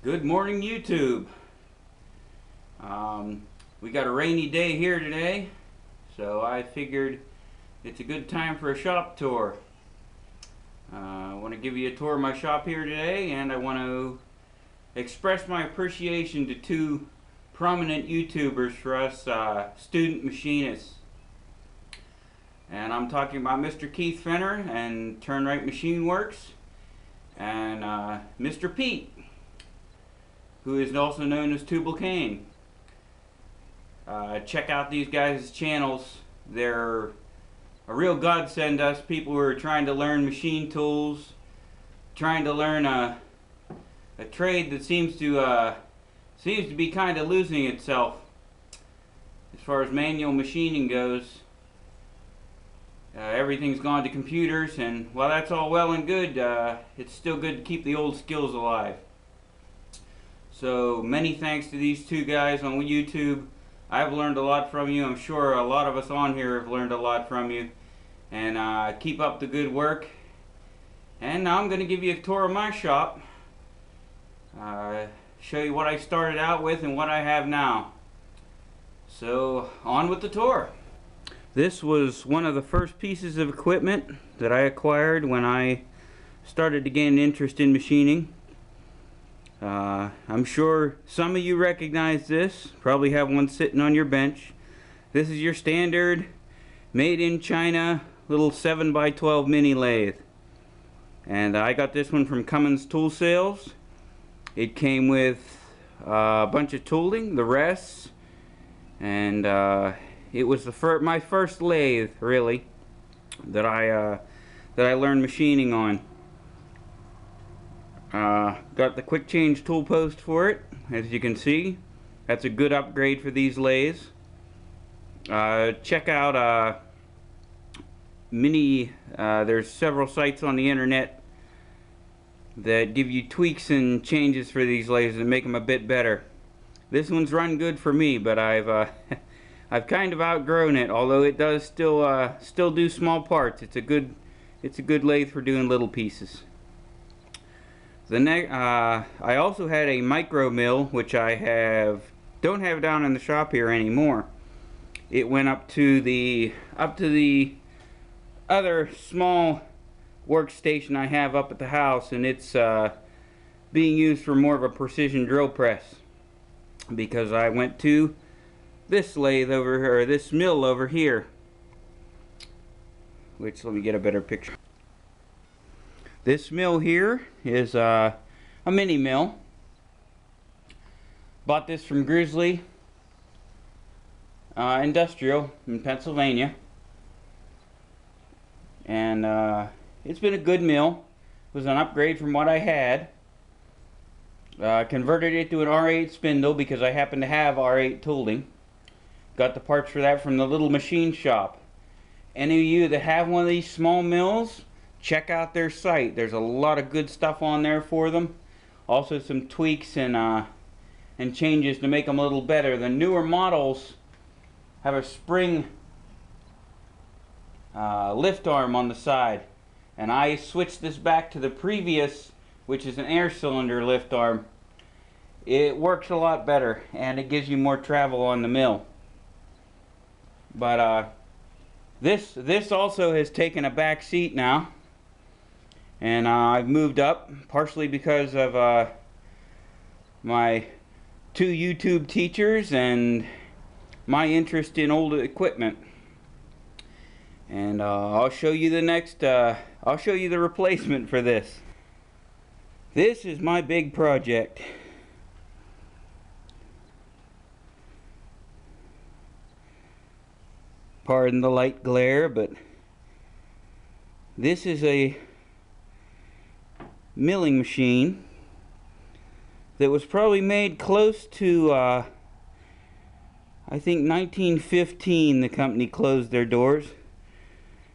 Good morning, YouTube. We got a rainy day here today, so I figured it's a good time for a shop tour. I want to give you a tour of my shop here today, and I want to express my appreciation to two prominent YouTubers for us student machinists. And I'm talking about Mr. Keith Fenner and Turn Right Machine Works, and Mr. Pete, who is also known as Tubal Cain. Check out these guys' channels. They're a real godsend to us people who are trying to learn machine tools, trying to learn a trade that seems to be kind of losing itself as far as manual machining goes. Everything's gone to computers, and while that's all well and good, it's still good to keep the old skills alive. So many thanks to these two guys on YouTube. I've learned a lot from you. I'm sure a lot of us on here have learned a lot from you. And keep up the good work. And now I'm going to give you a tour of my shop. Show you what I started out with and what I have now. So on with the tour. This was one of the first pieces of equipment that I acquired when I started to gain an interest in machining. I'm sure some of you recognize this, probably have one sitting on your bench. This is your standard made in China little 7x12 mini lathe, and I got this one from Cummins Tool Sales. It came with a bunch of tooling, the rests, and it was my first lathe really that I learned machining on. Got the quick change tool post for it, as you can see. That's a good upgrade for these lathes. Check out there's several sites on the internet that give you tweaks and changes for these lathes and make them a bit better. This one's run good for me, but I've kind of outgrown it, although it does still do small parts. It's a good lathe for doing little pieces. I also had a micro mill, which I don't have down in the shop here anymore. It went up to the other small workstation I have up at the house, and it's being used for more of a precision drill press, because I went to this lathe over here, or this mill over here, which, let me get a better picture. This mill here is a mini mill. Bought this from Grizzly Industrial in Pennsylvania, and it's been a good mill. It was an upgrade from what I had. Converted it to an R8 spindle because I happen to have R8 tooling. Got the parts for that from the little machine shop. Any of you that have one of these small mills, check out their site. There's a lot of good stuff on there for them. Also some tweaks and changes to make them a little better. The newer models have a spring lift arm on the side, and I switched this back to the previous, which is an air cylinder lift arm. It works a lot better, and it gives you more travel on the mill. But this also has taken a back seat now. And I've moved up, partially because of my two YouTube teachers and my interest in old equipment. And I'll show you I'll show you the replacement for this. This is my big project. Pardon the light glare, but this is a milling machine that was probably made close to I think 1915. The company closed their doors.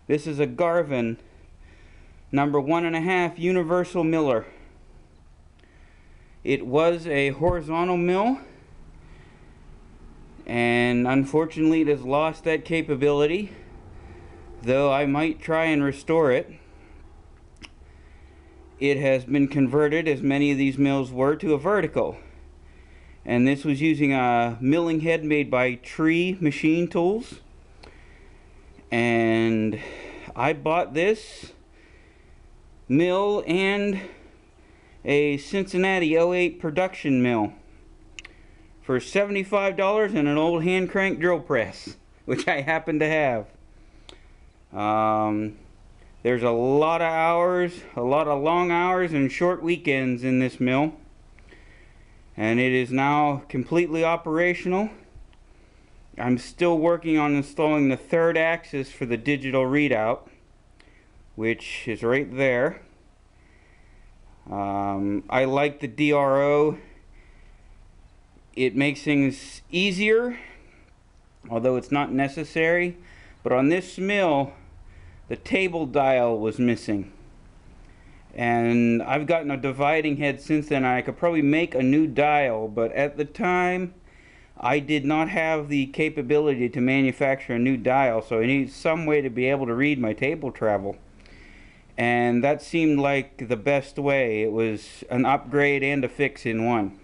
This is a Garvin number 1.5 universal miller. It was a horizontal mill, and unfortunately it has lost that capability, though I might try and restore it. it has been converted, as many of these mills were, to a vertical. And this was using a milling head made by Tree Machine Tools. And I bought this mill and a Cincinnati '08 production mill for $75 and an old hand crank drill press, which I happen to have. There's a lot of hours, a lot of long hours and short weekends in this mill, and it is now completely operational. I'm still working on installing the third axis for the digital readout, which is right there. I like the DRO. It makes things easier, although it's not necessary. But on this mill, the table dial was missing. And I've gotten a dividing head since then. I could probably make a new dial, but at the time I did not have the capability to manufacture a new dial, so I needed some way to be able to read my table travel. And that seemed like the best way. It was an upgrade and a fix in one.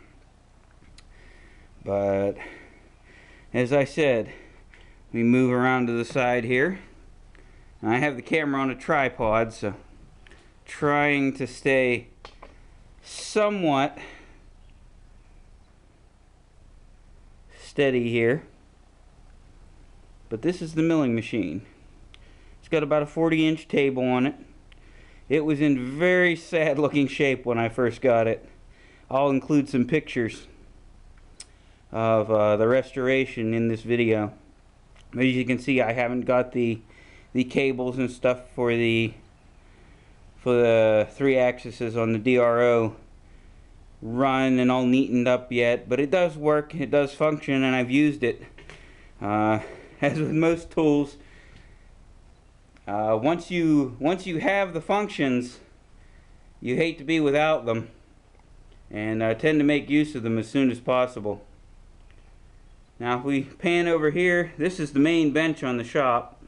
But as I said, we move around to the side here. I have the camera on a tripod, so trying to stay somewhat steady here. But this is the milling machine. It's got about a 40-inch table on it. It was in very sad looking shape when I first got it. I'll include some pictures of the restoration in this video. As you can see, I haven't got the cables and stuff for the 3 axes on the DRO run and all neatened up yet, but it does work, it does function, and I've used it. As with most tools, once you have the functions, you hate to be without them, and tend to make use of them as soon as possible. Now if we pan over here, this is the main bench on the shop.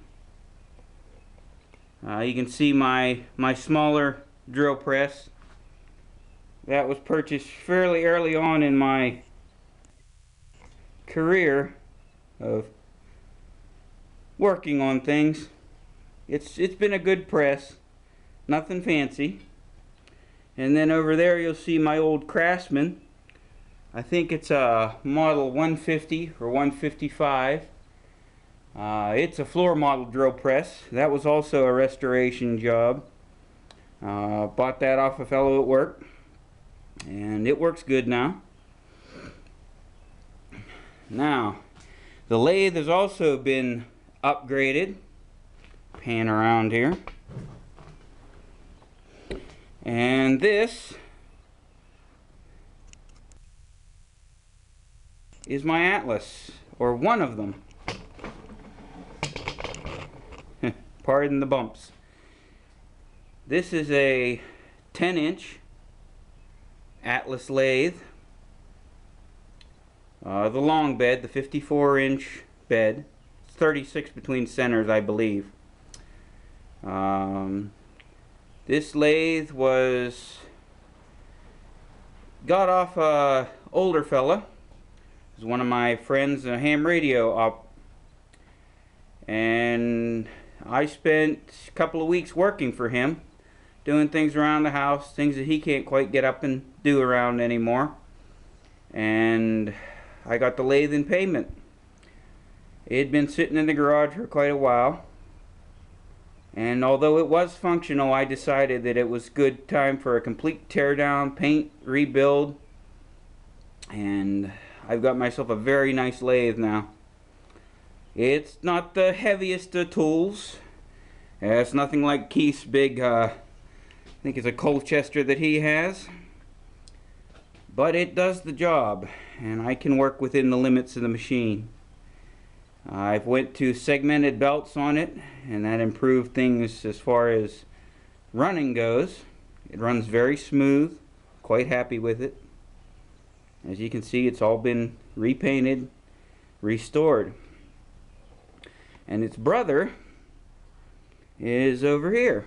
You can see my smaller drill press. That was purchased fairly early on in my career of working on things. It's been a good press, nothing fancy. And then over there you'll see my old Craftsman. I think it's a model 150 or 155. It's a floor model drill press. That was also a restoration job. Bought that off a fellow at work, and it works good now. Now, the lathe has also been upgraded. Pan around here. And this is my Atlas, or one of them. Pardon the bumps. This is a 10-inch Atlas lathe. The long bed, the 54-inch bed. It's 36 between centers, I believe. This lathe got off a older fella. It was one of my friends, a ham radio op, and I spent a couple of weeks working for him, doing things around the house, things that he can't quite get up and do around anymore. And I got the lathe in payment. It had been sitting in the garage for quite a while, and although it was functional, I decided that it was good time for a complete teardown, paint, rebuild, and I've got myself a very nice lathe now. It's not the heaviest of tools. It's nothing like Keith's big, I think it's a Colchester that he has. But it does the job, and I can work within the limits of the machine. I've went to segmented belts on it, and that improved things as far as running goes. It runs very smooth, quite happy with it. As you can see, it's all been repainted, restored. And its brother is over here.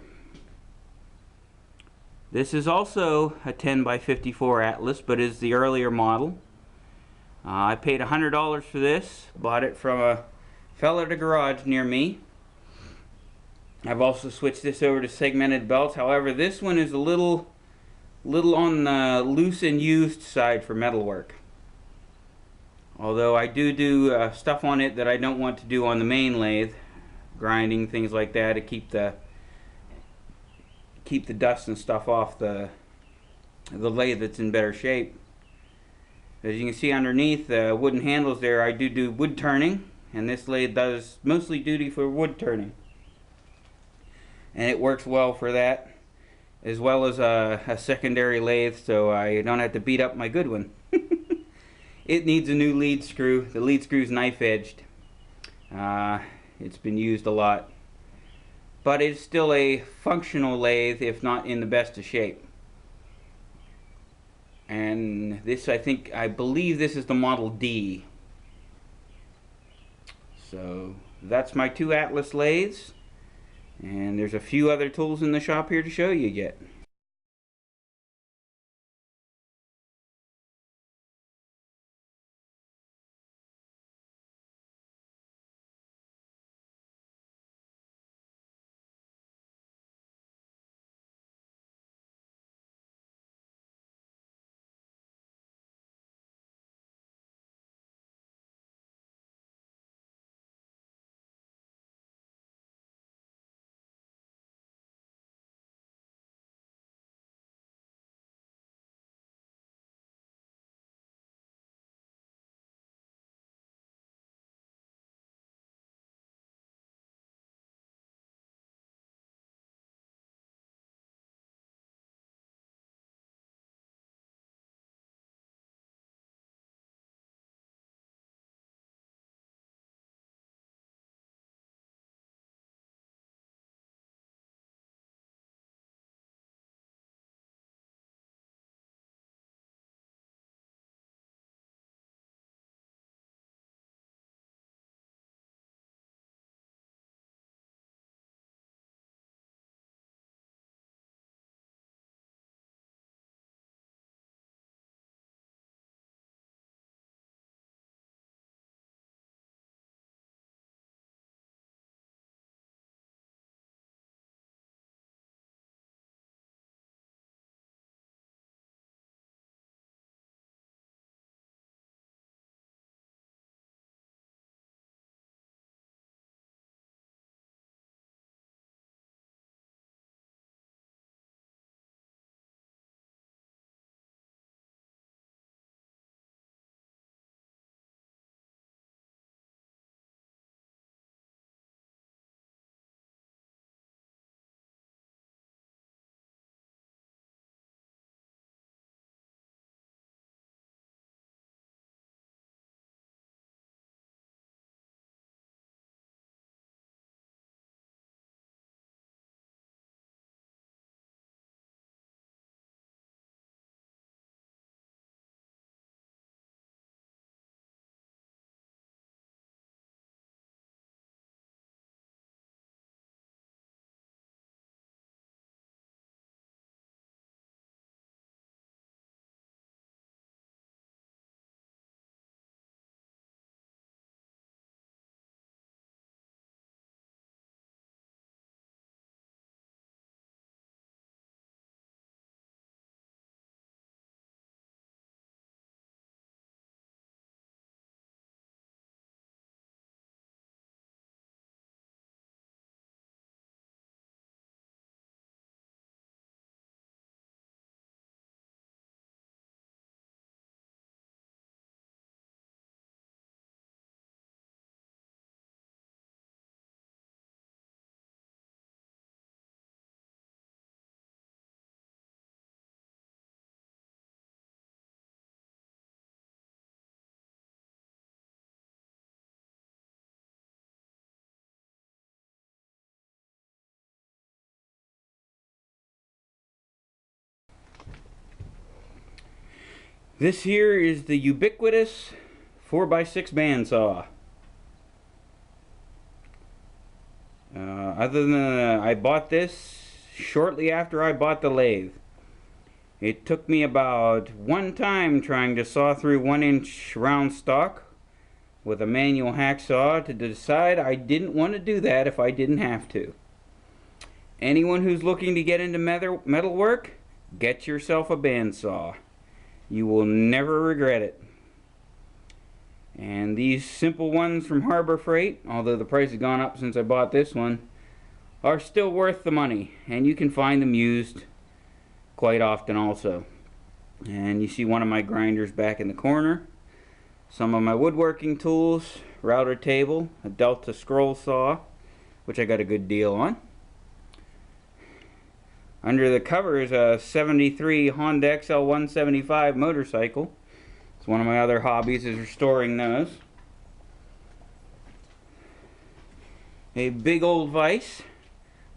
This is also a 10 by 54 Atlas, but is the earlier model. I paid $100 for this. Bought it from a fella at a garage near me. I've also switched this over to segmented belts. However, this one is a little on the loose and used side for metalwork. Although I do stuff on it that I don't want to do on the main lathe, grinding, things like that, to keep the dust and stuff off the lathe that's in better shape. As you can see underneath the wooden handles there, I do wood turning, and this lathe does mostly duty for wood turning. And it works well for that, as well as a secondary lathe, so I don't have to beat up my good one. It needs a new lead screw. The lead screw's knife edged. It's been used a lot. But it's still a functional lathe, if not in the best of shape. And this, I believe this is the Model D. So that's my two Atlas lathes. And there's a few other tools in the shop here to show you yet. This here is the ubiquitous 4x6 bandsaw. Other than I bought this shortly after I bought the lathe. It took me about one time trying to saw through 1-inch round stock with a manual hacksaw to decide I didn't want to do that if I didn't have to. Anyone who's looking to get into metal work, get yourself a bandsaw. You will never regret it. And these simple ones from Harbor Freight, although the price has gone up since I bought this one, are still worth the money, and you can find them used quite often also. And you see one of my grinders back in the corner, some of my woodworking tools, router table, a Delta scroll saw, which I got a good deal on. Under the cover is a 73 Honda XL175 motorcycle. It's one of my other hobbies, is restoring those. A big old vise,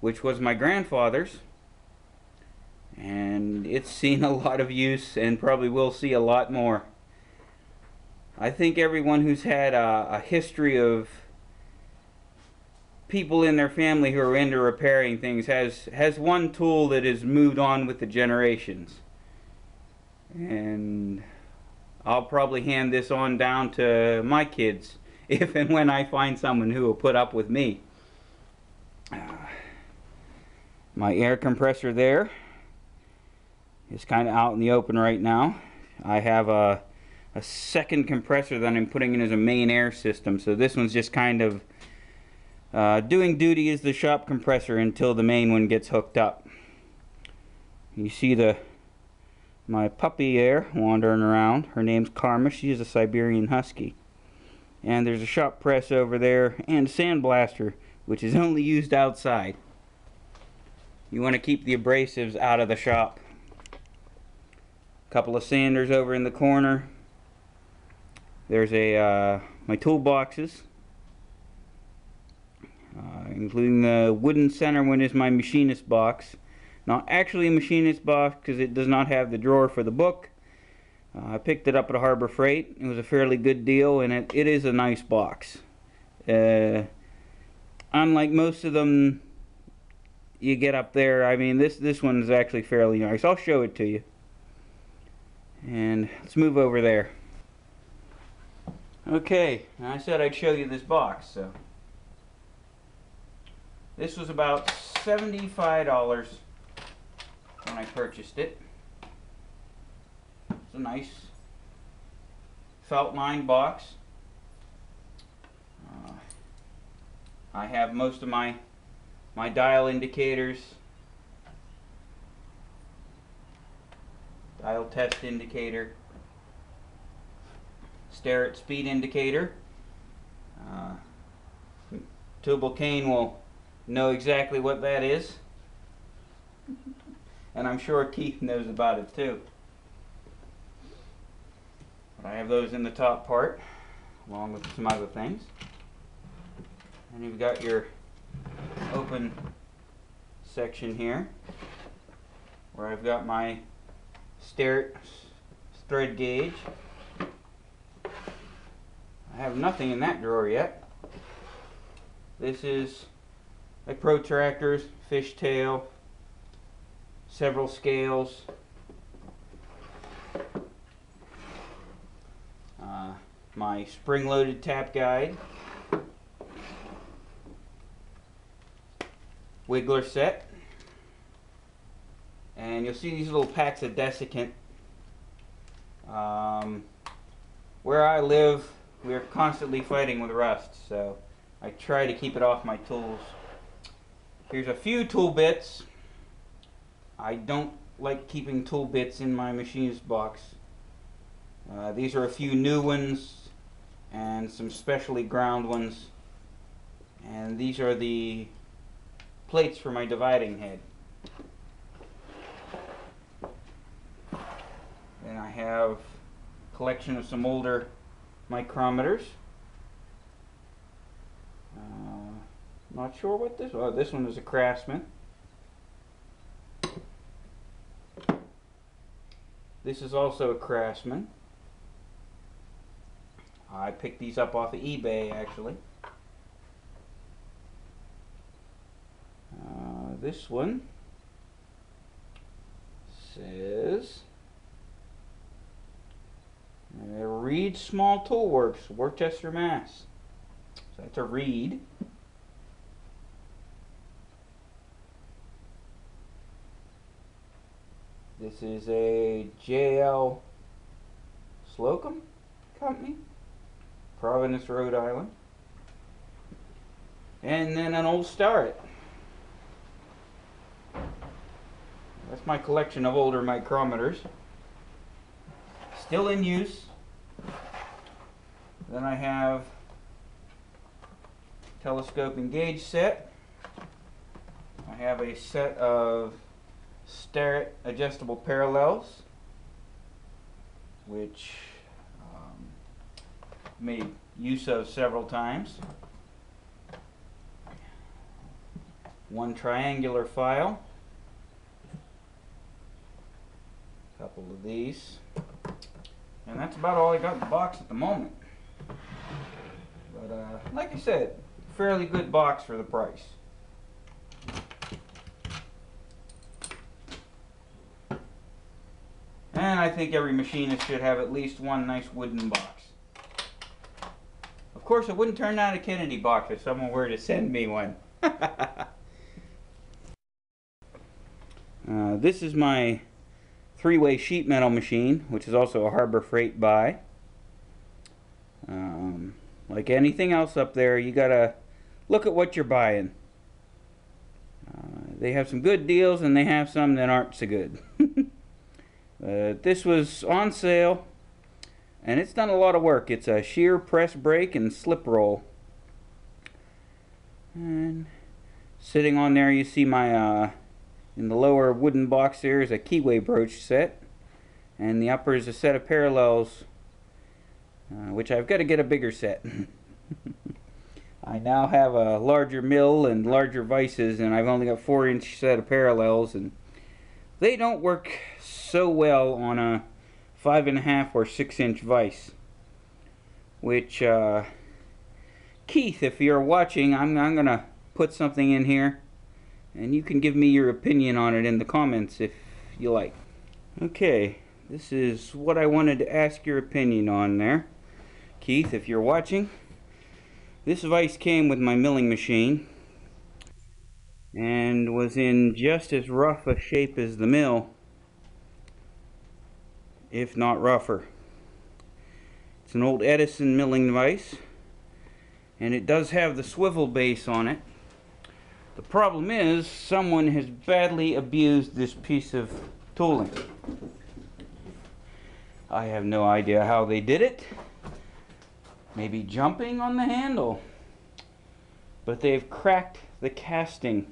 which was my grandfather's, and it's seen a lot of use and probably will see a lot more. I think everyone who's had a history of people in their family who are into repairing things has one tool that has moved on with the generations. And I'll probably hand this on down to my kids if and when I find someone who will put up with me. My air compressor there is kind of out in the open right now. I have a second compressor that I'm putting in as a main air system, so this one's just kind of doing duty as the shop compressor until the main one gets hooked up. You see my puppy there wandering around. Her name's Karma. She's a Siberian Husky. And there's a shop press over there and a sandblaster, which is only used outside. You want to keep the abrasives out of the shop. A couple of sanders over in the corner. There's my toolboxes, including the wooden center one is my machinist box. Not actually a machinist box because it does not have the drawer for the book. I picked it up at Harbor Freight. It was a fairly good deal, and it is a nice box. Unlike most of them you get up there, I mean this one is actually fairly nice. I'll show it to you. And let's move over there. Okay, I said I'd show you this box. So this was about $75 when I purchased it. It's a nice felt lined box. I have most of my dial indicators, dial test indicator, stare at speed indicator. Tubal Cain will know exactly what that is, and I'm sure Keith knows about it too. But I have those in the top part along with some other things. And you've got your open section here where I've got my thread gauge. I have nothing in that drawer yet. This is my protractors, fishtail, several scales, my spring-loaded tap guide, wiggler set, and you'll see these little packs of desiccant. Where I live, we're constantly fighting with rust, so I try to keep it off my tools. Here's a few tool bits. I don't like keeping tool bits in my machinist box. These are a few new ones and some specially ground ones, and these are the plates for my dividing head. Then I have a collection of some older micrometers. Not sure what this. Oh, this one is a Craftsman. This is also a Craftsman. I picked these up off of eBay actually. This one, says Reed Small Tool Works, Worcester, Mass. So that's a Reed. This is a J.L. Slocum Company, Providence, Rhode Island. And then an old Starrett. That's my collection of older micrometers. Still in use. Then I have telescope and gauge set. I have a set of Starrett adjustable parallels, which made use of several times. One triangular file, a couple of these, and that's about all I got in the box at the moment. But like I said, fairly good box for the price. And I think every machinist should have at least one nice wooden box. Of course, it wouldn't turn out a Kennedy box if someone were to send me one. This is my three-way sheet metal machine, which is also a Harbor Freight buy. Like anything else up there, you gotta look at what you're buying. They have some good deals and they have some that aren't so good. This was on sale and it's done a lot of work. It's a shear, press brake, and slip roll. And sitting on there you see my in the lower wooden box there is a keyway broach set, and the upper is a set of parallels, which I've got to get a bigger set. I now have a larger mill and larger vices, and I've only got 4-inch set of parallels, and they don't work so well on a 5.5 or 6-inch vise. Which Keith, if you're watching, I'm gonna put something in here and you can give me your opinion on it in the comments if you like. Okay, this is what I wanted to ask your opinion on there, Keith, if you're watching. This vise came with my milling machine and was in just as rough a shape as the mill, if not rougher. It's an old Edison milling vise, and it does have the swivel base on it. The problem is someone has badly abused this piece of tooling. I have no idea how they did it. Maybe jumping on the handle. But they've cracked the casting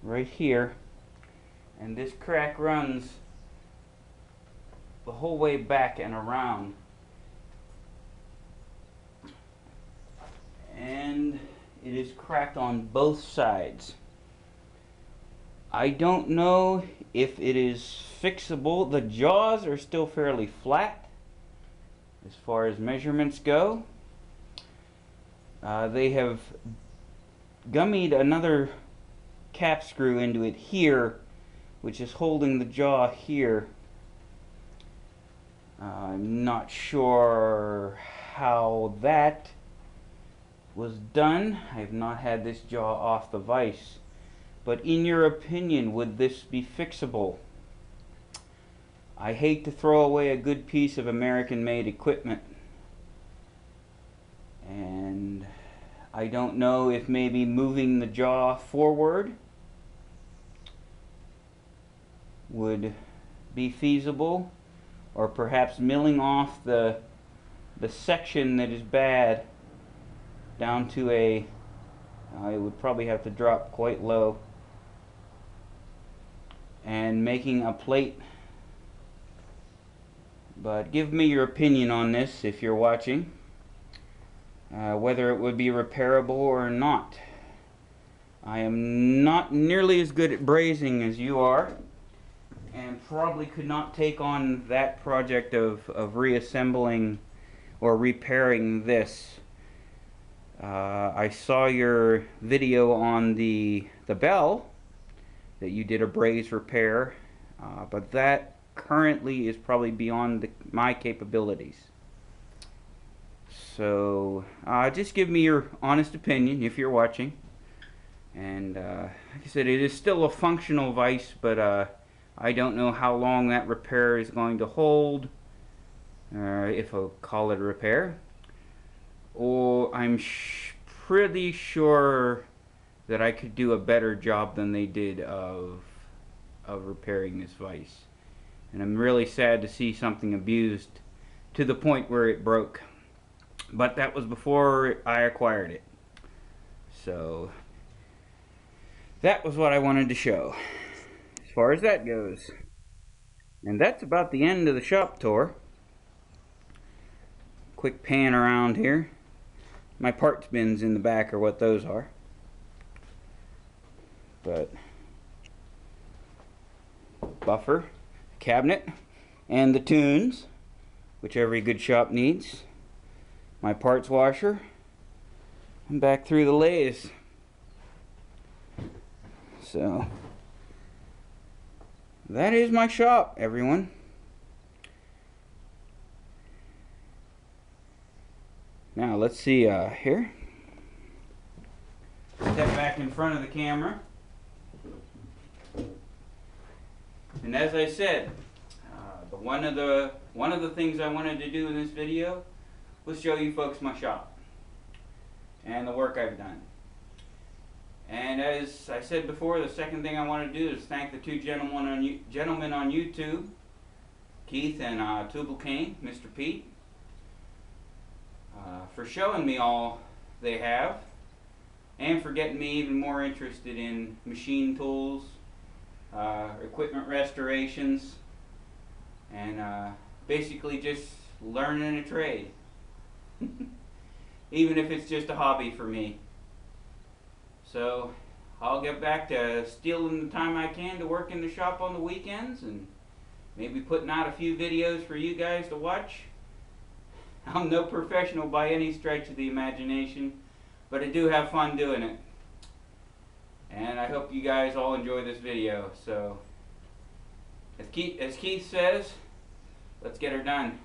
right here, and this crack runs the whole way back and around. And it is cracked on both sides. I don't know if it is fixable. The jaws are still fairly flat as far as measurements go. They have gummied another cap screw into it here, which is holding the jaw here. I'm not sure how that was done. I have not had this jaw off the vise. But in your opinion, would this be fixable? I hate to throw away a good piece of American-made equipment. And I don't know if maybe moving the jaw forward would be feasible, or perhaps milling off the section that is bad down to a, it would probably have to drop quite low, and making a plate. But give me your opinion on this if you're watching, whether it would be repairable or not. I am not nearly as good at brazing as you are, and probably could not take on that project of reassembling or repairing this. I saw your video on the bell that you did a braze repair. but that currently is probably beyond my capabilities. So just give me your honest opinion if you're watching. And like I said, it is still a functional vise, but I don't know how long that repair is going to hold, if I'll call it a repair. Or I'm pretty sure that I could do a better job than they did of repairing this vise. And I'm really sad to see something abused to the point where it broke. But that was before I acquired it. So that was what I wanted to show as far as that goes. And that's about the end of the shop tour. Quick pan around here. My parts bins in the back are what those are. But buffer, cabinet, and the tunes, which every good shop needs. My parts washer, and back through the lathes. So that is my shop, everyone. Now let's see here. Step back in front of the camera. And as I said, one of the things I wanted to do in this video was show you folks my shop and the work I've done. And as I said before, the second thing I want to do is thank the two gentlemen on YouTube, Keith and Tubal Kane, Mr. Pete, for showing me all they have and for getting me even more interested in machine tools, equipment restorations, and basically just learning a trade. Even if it's just a hobby for me. So I'll get back to stealing the time I can to work in the shop on the weekends and maybe putting out a few videos for you guys to watch. I'm no professional by any stretch of the imagination, but I do have fun doing it. And I hope you guys all enjoy this video. So as Keith says, let's get her done.